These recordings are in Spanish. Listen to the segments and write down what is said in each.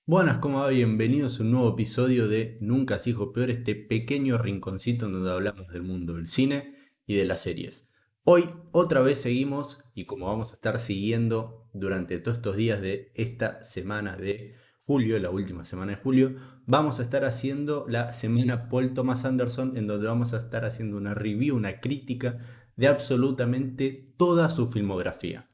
Buenas, ¿cómo va? Bienvenidos a un nuevo episodio de Nunca se dijo peor, este pequeño rinconcito en donde hablamos del mundo del cine y de las series. Hoy otra vez seguimos y como vamos a estar siguiendo durante todos estos días de esta semana de julio, la última semana de julio, vamos a estar haciendo la semana Paul Thomas Anderson en donde vamos a estar haciendo una review, una crítica de absolutamente toda su filmografía.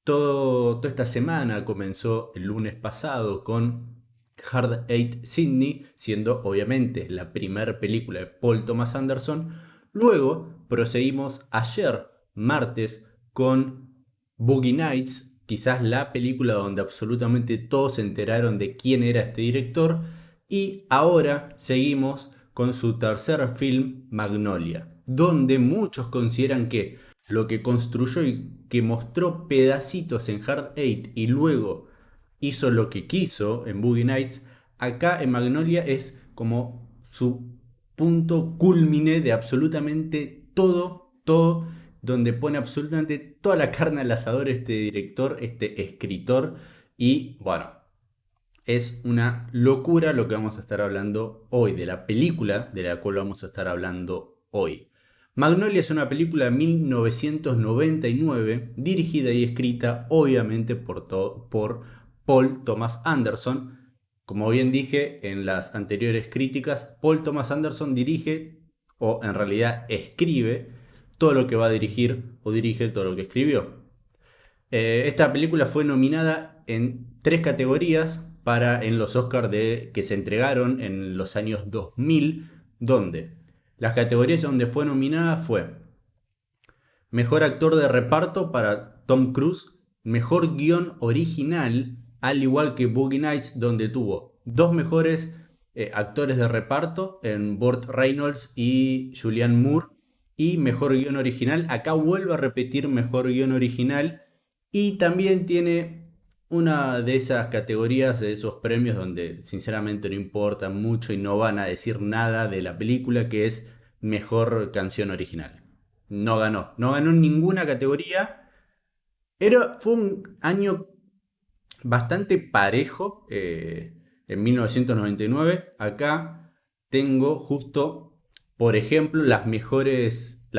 Toda esta semana comenzó el lunes pasado con Hard Eight Sydney, siendo obviamente la primera película de Paul Thomas Anderson. Luego proseguimos ayer, martes, con Boogie Nights, quizás la película donde absolutamente todos se enteraron de quién era este director. Y ahora seguimos con su tercer film, Magnolia, donde muchos consideran que lo que construyó y que mostró pedacitos en Hard Eight y luego hizo lo que quiso en Boogie Nights, acá en Magnolia es como su punto culmine de absolutamente todo, donde pone absolutamente toda la carne al asador este director, este escritor, y bueno, es una locura lo que vamos a estar hablando hoy, de la película de la cual vamos a estar hablando hoy. Magnolia es una película de 1999, dirigida y escrita obviamente por Paul Thomas Anderson. Como bien dije en las anteriores críticas, Paul Thomas Anderson dirige, o en realidad escribe, todo lo que va a dirigir o dirige todo lo que escribió. Esta película fue nominada en tres categorías en los Oscars que se entregaron en los años 2000, donde las categorías donde fue nominada fue Mejor actor de reparto para Tom Cruise, Mejor guión original, al igual que Boogie Nights, donde tuvo dos mejores actores de reparto en Burt Reynolds y Julianne Moore, y Mejor guión original. Acá vuelve a repetir Mejor guión original y también tiene una de esas categorías, de esos premios donde sinceramente no importa mucho y no van a decir nada de la película, que es Mejor canción original. No ganó ninguna categoría. Fue un año bastante parejo en 1999. Acá tengo justo, por ejemplo, las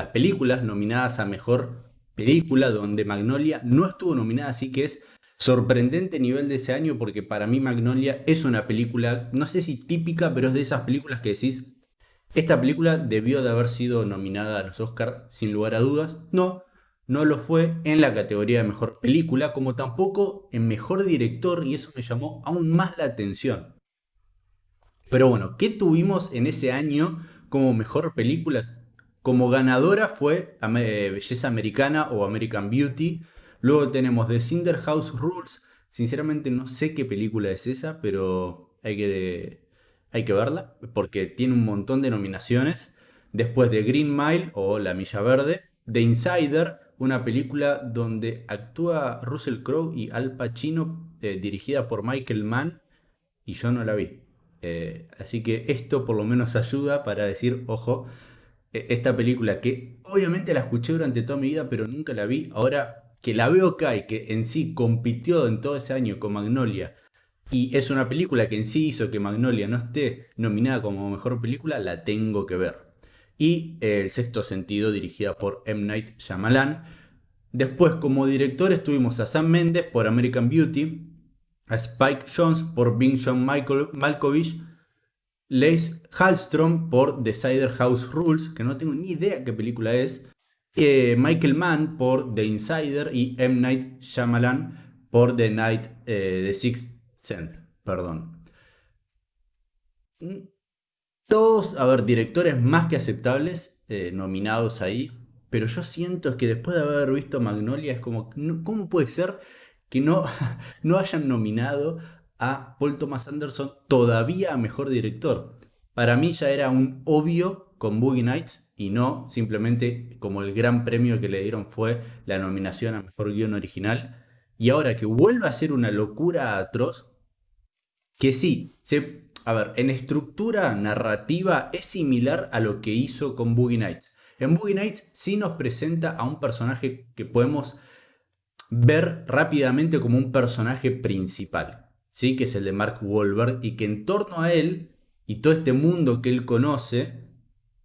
películas nominadas a mejor película, donde Magnolia no estuvo nominada, así que es sorprendente nivel de ese año, porque para mí Magnolia es una película, no sé si típica, pero es de esas películas que decís, esta película debió de haber sido nominada a los Oscars sin lugar a dudas. No, no lo fue en la categoría de mejor película, como tampoco en mejor director, y eso me llamó aún más la atención. Pero bueno, ¿qué tuvimos en ese año como mejor película? Como ganadora fue Belleza Americana o American Beauty. Luego tenemos The Cinder House Rules. Sinceramente no sé qué película es esa, pero hay que verla porque tiene un montón de nominaciones. Después de Green Mile o La Milla Verde. The Insider, una película donde actúa Russell Crowe y Al Pacino, dirigida por Michael Mann, y yo no la vi. Así que esto por lo menos ayuda para decir, ojo, esta película que obviamente la escuché durante toda mi vida, pero nunca la vi, ahora que la veo acá y que en sí compitió en todo ese año con Magnolia, y es una película que en sí hizo que Magnolia no esté nominada como mejor película, la tengo que ver. Y El Sexto Sentido, dirigida por M. Night Shyamalan. Después, como director, estuvimos a Sam Mendes por American Beauty, a Spike Jonze por Being John Malkovich, Lace Hallstrom por The Cider House Rules, que no tengo ni idea qué película es, Michael Mann por The Insider y M. Night Shyamalan por The Sixth Sense. Perdón. Todos, a ver, directores más que aceptables nominados ahí, pero yo siento que después de haber visto Magnolia es como, ¿cómo puede ser que no, no hayan nominado a Paul Thomas Anderson todavía a mejor director? Para mí ya era un obvio con Boogie Nights y no simplemente como el gran premio que le dieron fue la nominación a mejor guión original. Y ahora que vuelve a ser una locura atroz, que sí, a ver, en estructura narrativa es similar a lo que hizo con Boogie Nights. En Boogie Nights sí nos presenta a un personaje que podemos ver rápidamente como un personaje principal. ¿sí? Que es el de Mark Wahlberg, y que en torno a él y todo este mundo que él conoce,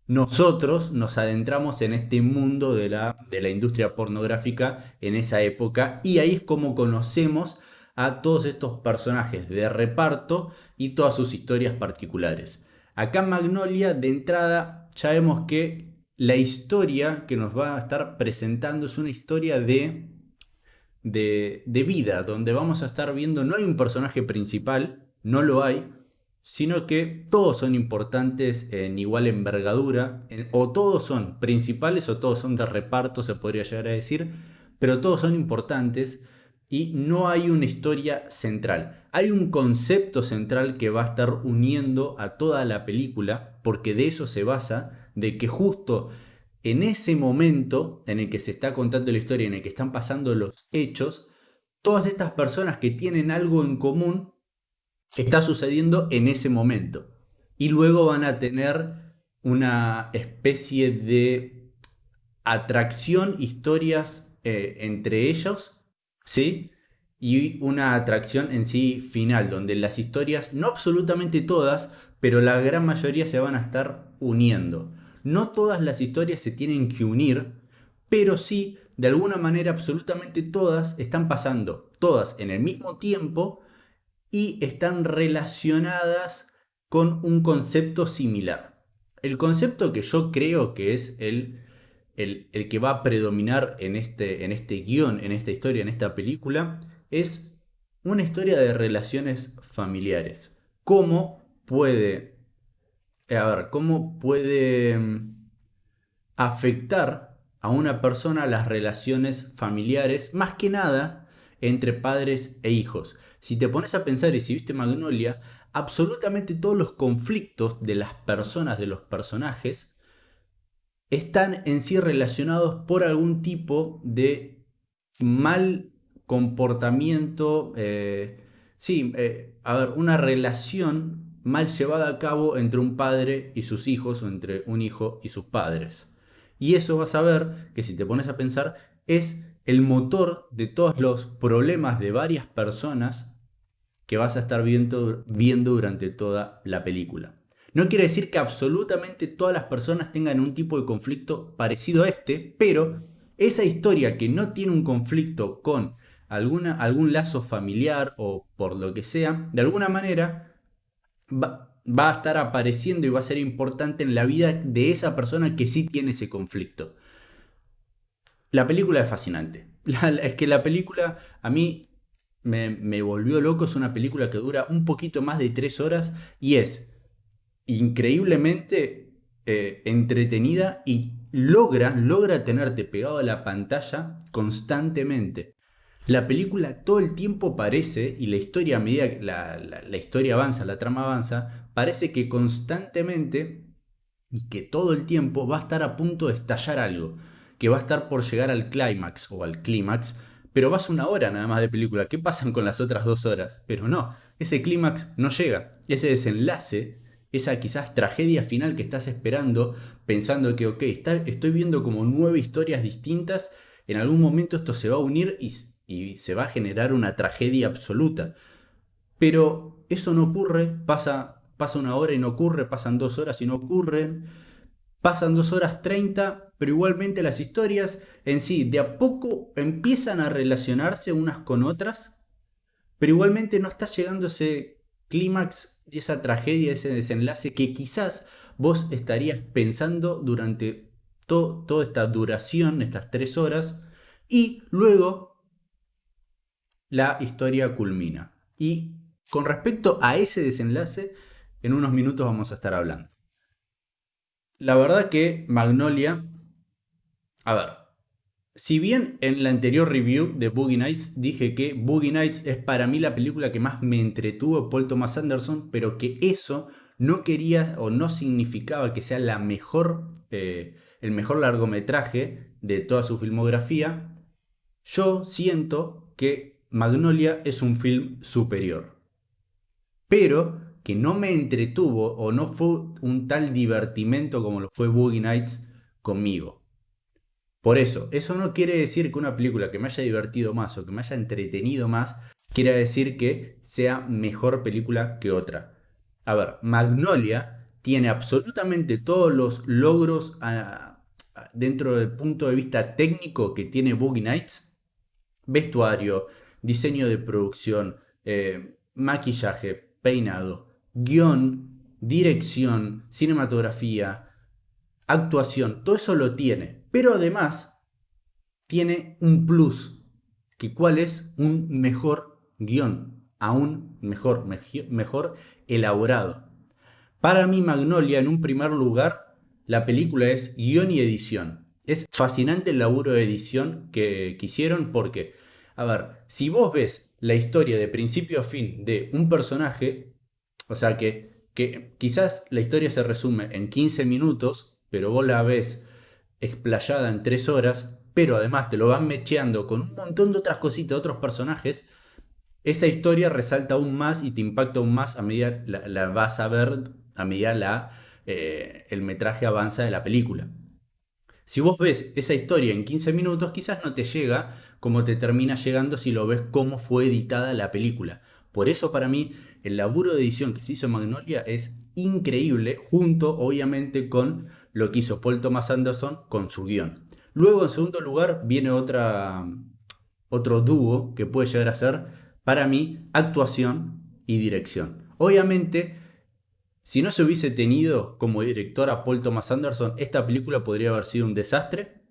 nosotros nos adentramos en este mundo de la industria pornográfica en esa época, y ahí es como conocemos a todos estos personajes de reparto y todas sus historias particulares. Acá en Magnolia, de entrada, ya vemos que la historia que nos va a estar presentando es una historia de vida, donde vamos a estar viendo, no hay un personaje principal, no lo hay, sino que todos son importantes en igual envergadura, o todos son principales o todos son de reparto, se podría llegar a decir, pero todos son importantes y no hay una historia central. Hay un concepto central que va a estar uniendo a toda la película, porque de eso se basa, de que justo en ese momento en el que se está contando la historia, en el que están pasando los hechos, todas estas personas que tienen algo en común está sucediendo en ese momento. Y luego van a tener una especie de atracción, historias entre ellos, ¿sí? Y una atracción en sí final, donde las historias, no absolutamente todas, pero la gran mayoría se van a estar uniendo. No todas las historias se tienen que unir, pero sí, de alguna manera, absolutamente todas están pasando, todas en el mismo tiempo, y están relacionadas con un concepto similar. El concepto que yo creo que es el que va a predominar en este guión, en esta historia, en esta película, es una historia de relaciones familiares. ¿Cómo puede afectar a una persona las relaciones familiares, más que nada entre padres e hijos? Si te pones a pensar y si viste Magnolia, absolutamente todos los conflictos de las personas, de los personajes, están en sí relacionados por algún tipo de mal comportamiento, una relación mal llevada a cabo entre un padre y sus hijos, o entre un hijo y sus padres. Y eso vas a ver que, si te pones a pensar, es el motor de todos los problemas de varias personas que vas a estar viendo durante toda la película. No quiere decir que absolutamente todas las personas tengan un tipo de conflicto parecido a este, pero esa historia que no tiene un conflicto con algún lazo familiar o por lo que sea, de alguna manera va a estar apareciendo y va a ser importante en la vida de esa persona que sí tiene ese conflicto. La película es fascinante. Es que la película a mí me volvió loco. Es una película que dura un poquito más de 3 horas y es increíblemente entretenida, y logra tenerte pegado a la pantalla constantemente. La película todo el tiempo parece, y la historia, a medida que la historia avanza, la trama avanza, parece que constantemente y que todo el tiempo va a estar a punto de estallar algo, que va a estar por llegar al clímax o al clímax, pero vas 1 hora nada más de película. ¿Qué pasan con las otras 2 horas? Pero no, ese clímax no llega, ese desenlace, esa quizás tragedia final que estás esperando, pensando que, ok, estoy viendo como 9 historias distintas, en algún momento esto se va a unir y se va a generar una tragedia absoluta. Pero eso no ocurre, pasa 1 hora y no ocurre, pasan 2 horas y no ocurren, pasan 2 horas 30, pero igualmente las historias en sí de a poco empiezan a relacionarse unas con otras, pero igualmente no está llegando ese clímax, esa tragedia, ese desenlace que quizás vos estarías pensando durante toda esta duración, estas 3 horas, y luego la historia culmina. Y con respecto a ese desenlace, en unos minutos vamos a estar hablando. La verdad que Magnolia, a ver, si bien en la anterior review de Boogie Nights dije que Boogie Nights es para mí la película que más me entretuvo de Paul Thomas Anderson, pero que eso no quería o no significaba que sea el mejor largometraje de toda su filmografía, yo siento que Magnolia es un film superior, pero que no me entretuvo o no fue un tal divertimento como lo fue Boogie Nights conmigo. Por eso no quiere decir que una película que me haya divertido más o que me haya entretenido más quiere decir que sea mejor película que otra. A ver, Magnolia tiene absolutamente todos los logros dentro del punto de vista técnico que tiene Boogie Nights. Vestuario, diseño de producción, maquillaje, peinado, guión, dirección, cinematografía, actuación, todo eso lo tiene. Pero además tiene un plus, que cuál es un mejor guión, aún mejor elaborado. Para mí Magnolia, en un primer lugar, la película es guión y edición. Es fascinante el laburo de edición que hicieron porque, a ver, si vos ves la historia de principio a fin de un personaje, o sea que quizás la historia se resume en 15 minutos, pero vos la ves explayada en 3 horas, pero además te lo van mecheando con un montón de otras cositas, de otros personajes, esa historia resalta aún más y te impacta aún más a medida la vas a ver, a medida el metraje avanza de la película. Si vos ves esa historia en 15 minutos, quizás no te llega como te termina llegando si lo ves cómo fue editada la película. Por eso para mí el laburo de edición que se hizo en Magnolia es increíble, junto obviamente con lo que hizo Paul Thomas Anderson con su guión. Luego en segundo lugar viene otro dúo que puede llegar a ser para mí actuación y dirección. Obviamente si no se hubiese tenido como director a Paul Thomas Anderson, esta película podría haber sido un desastre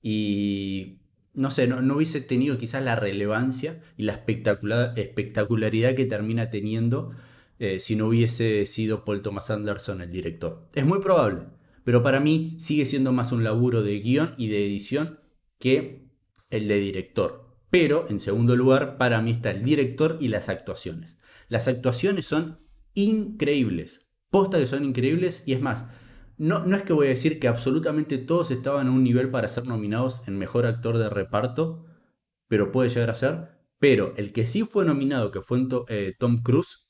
y no sé, no hubiese tenido quizás la relevancia y la espectacularidad que termina teniendo si no hubiese sido Paul Thomas Anderson el director. Es muy probable, pero para mí sigue siendo más un laburo de guión y de edición que el de director. Pero en segundo lugar, para mí está el director y las actuaciones. Las actuaciones son increíbles. Posta que son increíbles y es más, no es que voy a decir que absolutamente todos estaban a un nivel para ser nominados en mejor actor de reparto, pero puede llegar a ser. Pero el que sí fue nominado, que fue Tom Cruise,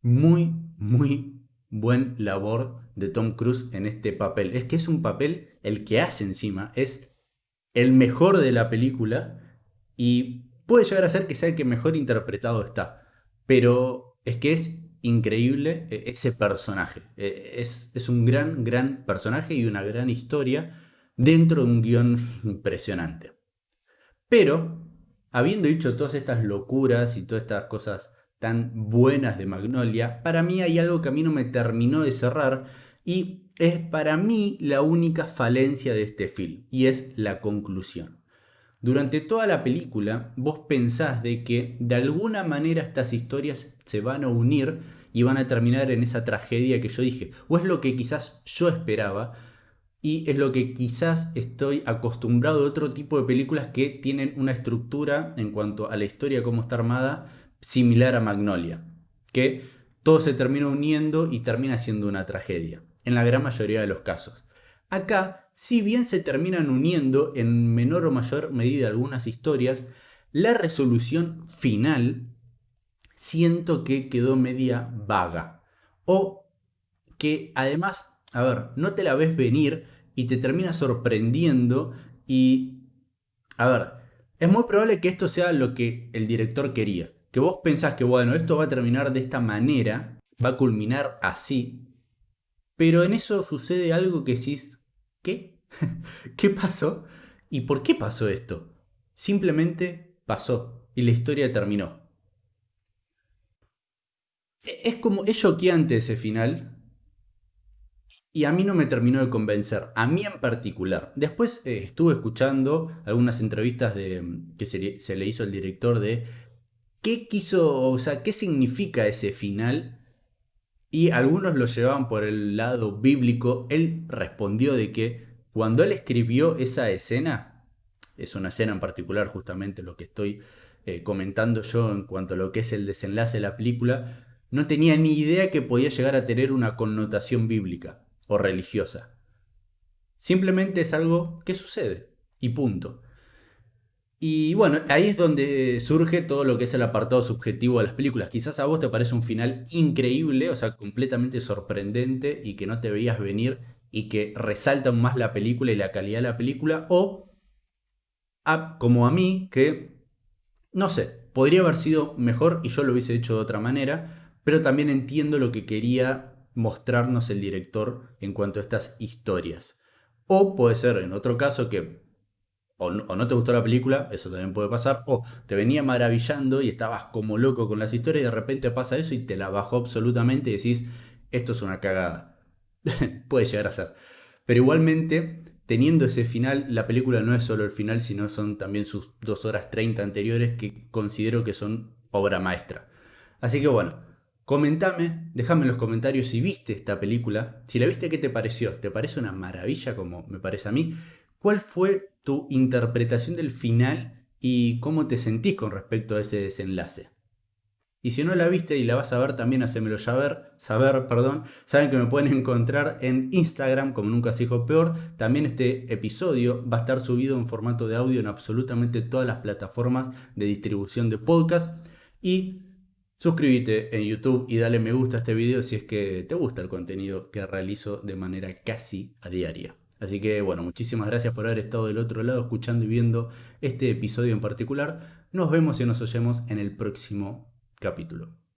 muy buen labor de Tom Cruise en este papel. Es que es un papel, el que hace encima, es el mejor de la película y puede llegar a ser que sea el que mejor interpretado está. Pero es que es increíble ese personaje. Es un gran personaje y una gran historia dentro de un guión impresionante. Pero, habiendo dicho todas estas locuras y todas estas cosas tan buenas de Magnolia, para mí hay algo que a mí no me terminó de cerrar y es para mí la única falencia de este film, y es la conclusión. Durante toda la película vos pensás de que de alguna manera estas historias se van a unir y van a terminar en esa tragedia que yo dije, o es lo que quizás yo esperaba, y es lo que quizás estoy acostumbrado de otro tipo de películas que tienen una estructura en cuanto a la historia cómo está armada similar a Magnolia. Que todo se termina uniendo y termina siendo una tragedia. En la gran mayoría de los casos. Acá, si bien se terminan uniendo en menor o mayor medida algunas historias, la resolución final siento que quedó media vaga. O que además, a ver, no te la ves venir y te termina sorprendiendo y, a ver, es muy probable que esto sea lo que el director quería. Que vos pensás que, bueno, esto va a terminar de esta manera, va a culminar así, pero en eso sucede algo que decís, ¿qué? ¿Qué pasó? ¿Y por qué pasó esto? Simplemente pasó y la historia terminó. Es como, es choqueante ese final, y a mí no me terminó de convencer, a mí en particular. Después estuve escuchando algunas entrevistas que se le hizo al director de qué quiso, o sea, qué significa ese final. Y algunos lo llevaban por el lado bíblico. Él respondió de que cuando él escribió esa escena, es una escena en particular justamente lo que estoy comentando yo en cuanto a lo que es el desenlace de la película, no tenía ni idea que podía llegar a tener una connotación bíblica o religiosa. Simplemente es algo que sucede y punto. Y bueno, ahí es donde surge todo lo que es el apartado subjetivo de las películas. Quizás a vos te parece un final increíble, o sea, completamente sorprendente y que no te veías venir y que resalta aún más la película y la calidad de la película, o como a mí, que No sé, podría haber sido mejor y yo lo hubiese hecho de otra manera, pero también entiendo lo que quería mostrarnos el director en cuanto a estas historias. O puede ser en otro caso que o no te gustó la película, eso también puede pasar, o te venía maravillando y estabas como loco con las historias y de repente pasa eso y te la bajó absolutamente y decís, esto es una cagada. Puede llegar a ser. Pero igualmente, teniendo ese final, la película no es solo el final, sino son también sus 2 horas 30 anteriores que considero que son obra maestra. Así que bueno, comentame, déjame en los comentarios si viste esta película. Si la viste, ¿qué te pareció? ¿Te parece una maravilla como me parece a mí? ¿Cuál fue tu interpretación del final y cómo te sentís con respecto a ese desenlace? Y si no la viste y la vas a ver, también hacémelo saber, perdón. Saben que me pueden encontrar en Instagram como Nunca se dijo peor. También este episodio va a estar subido en formato de audio en absolutamente todas las plataformas de distribución de podcast. Y suscríbete en YouTube y dale me gusta a este video si es que te gusta el contenido que realizo de manera casi a diaria. Así que bueno, muchísimas gracias por haber estado del otro lado escuchando y viendo este episodio en particular. Nos vemos y nos oyemos en el próximo capítulo.